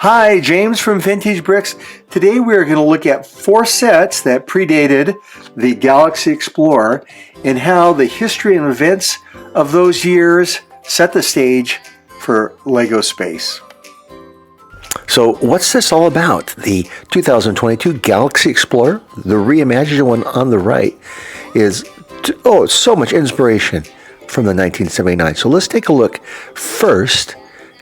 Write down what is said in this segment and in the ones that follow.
Hi, James from Vintage Bricks. Today we are going to look at 4 sets that predated the Galaxy Explorer and how the history and events of those years set the stage for LEGO Space. So what's this all about? The 2022 Galaxy Explorer, the reimagined one on the right, is so much inspiration from the 1979. So let's take a look first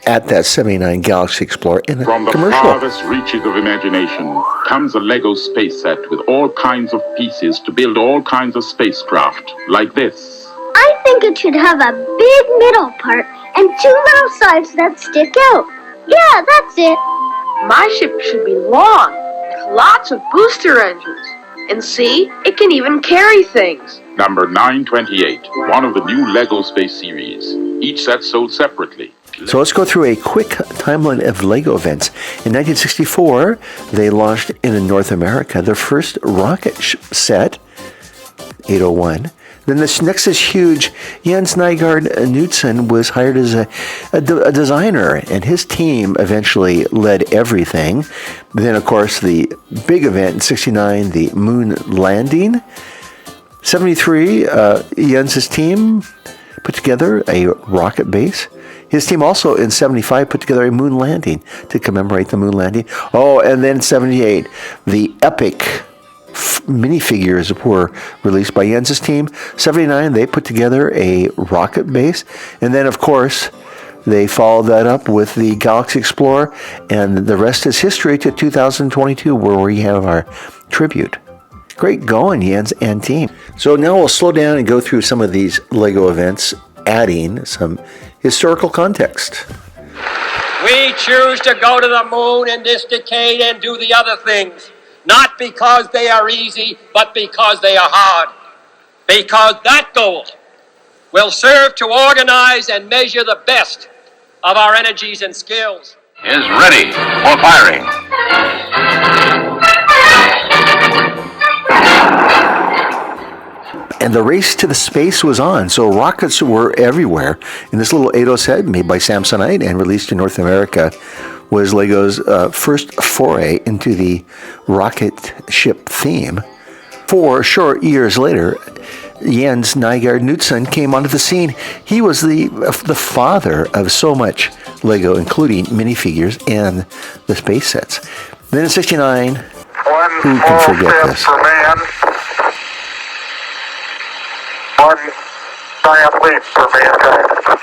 at that 79 Galaxy Explorer in the commercial. From the farthest reaches of imagination comes a LEGO space set with all kinds of pieces to build all kinds of spacecraft, like this. I think it should have a big middle part and 2 little sides that stick out. Yeah, that's it. My ship should be long, with lots of booster engines. And see, it can even carry things. Number 928, one of the new LEGO Space series. Each set sold separately. So let's go through a quick timeline of LEGO events. In 1964, they launched in North America their first rocket set, 801. Then this next is huge. Jens Nygaard Knudsen was hired as a designer, and his team eventually led everything. Then, of course, the big event in 69, the moon landing. 73, Jens's team put together a rocket base. His team also in 75 put together a moon landing to commemorate the moon landing. Oh, and then 78, the epic minifigures were released by Jens's team. 79, they put together a rocket base. And then, of course, they followed that up with the Galaxy Explorer. And the rest is history to 2022, where we have our tribute. Great going, Jens and team. So now we'll slow down and go through some of these LEGO events, adding some historical context. We choose to go to the moon in this decade and do the other things, not because they are easy, but because they are hard. Because that goal will serve to organize and measure the best of our energies and skills. Is ready for firing. And the race to the space was on, so rockets were everywhere. And this little 80 set, made by Samsonite and released in North America, was LEGO's first foray into the rocket ship theme. 4 short years later, Jens Nygaard Knudsen came onto the scene. He was the father of so much LEGO, including minifigures and the space sets. Then in 69, who can forget this? One giant leap for mankind.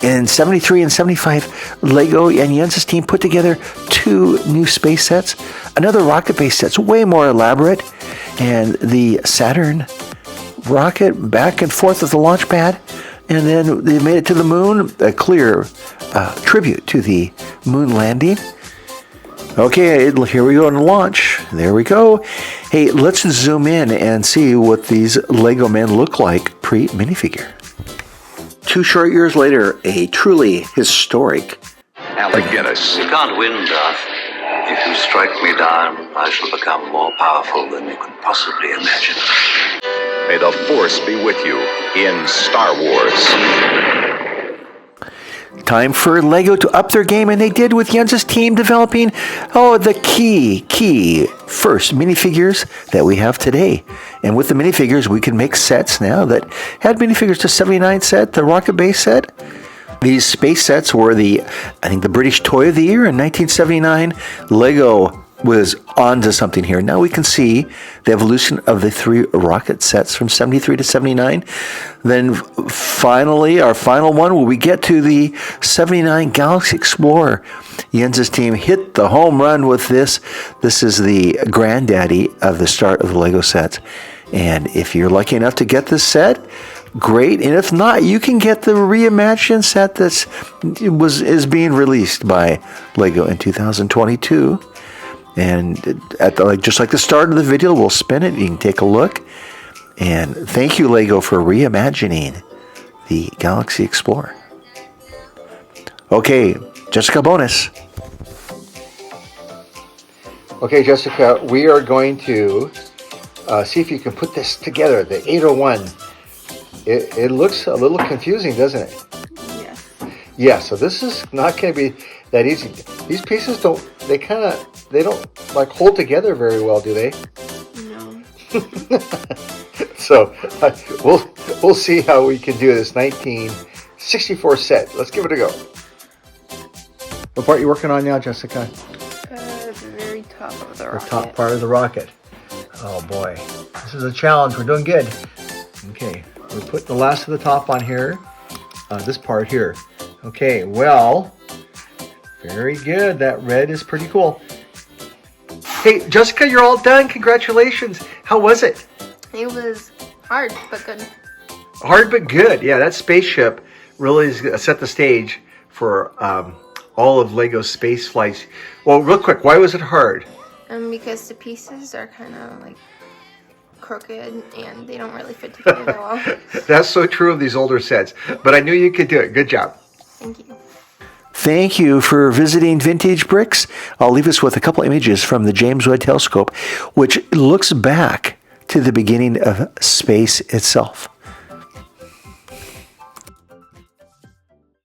In 73 and 75, LEGO and Jens's team put together 2 new space sets. Another rocket-based set's way more elaborate. And the Saturn rocket back and forth with the launch pad. And then they made it to the moon, a clear tribute to the moon landing. Okay, here we go on launch. There we go. Hey, let's zoom in and see what these LEGO men look like pre-minifigure. 2 short years later, a truly historic Alec Guinness. You can't win, Darth. If you strike me down, I shall become more powerful than you could possibly imagine. May the Force be with you in Star Wars. Time for LEGO to up their game, and they did with Jens's team developing, the key first minifigures that we have today. And with the minifigures, we can make sets now that had minifigures. The 79 set, the rocket base set. These space sets were the British Toy of the Year in 1979. LEGO was onto something here. Now we can see the evolution of the 3 rocket sets from 73 to 79. Then finally, our final one, when we get to the 79 Galaxy Explorer, Jens's team hit the home run with this. This is the granddaddy of the start of the LEGO sets. And if you're lucky enough to get this set, great. And if not, you can get the reimagined set is being released by LEGO in 2022. And just like the start of the video, we'll spin it. You can take a look. And thank you, LEGO, for reimagining the Galaxy Explorer. Okay, Jessica, bonus. Okay, Jessica, we are going to see if you can put this together, the 801. It looks a little confusing, doesn't it? Yes. Yeah, so this is not going to be that easy. These pieces don't like hold together very well, do they? No. So we'll see how we can do this 1964 set. Let's give it a go. What part are you working on now, Jessica? The very top of the rocket. The top part of the rocket. Oh boy, this is a challenge. We're doing good. Okay, we put the last of the top on here. This part here. Okay, well, very good. That red is pretty cool. Hey, Jessica, you're all done. Congratulations. How was it? It was hard, but good. Hard but good. Yeah, that spaceship really set the stage for all of Lego's space flights. Well, real quick, why was it hard? Because the pieces are kind of like crooked and they don't really fit together that well. That's so true of these older sets. But I knew you could do it. Good job. Thank you. Thank you for visiting Vintage Bricks. I'll leave us with a couple images from the James Webb Telescope, which looks back to the beginning of space itself.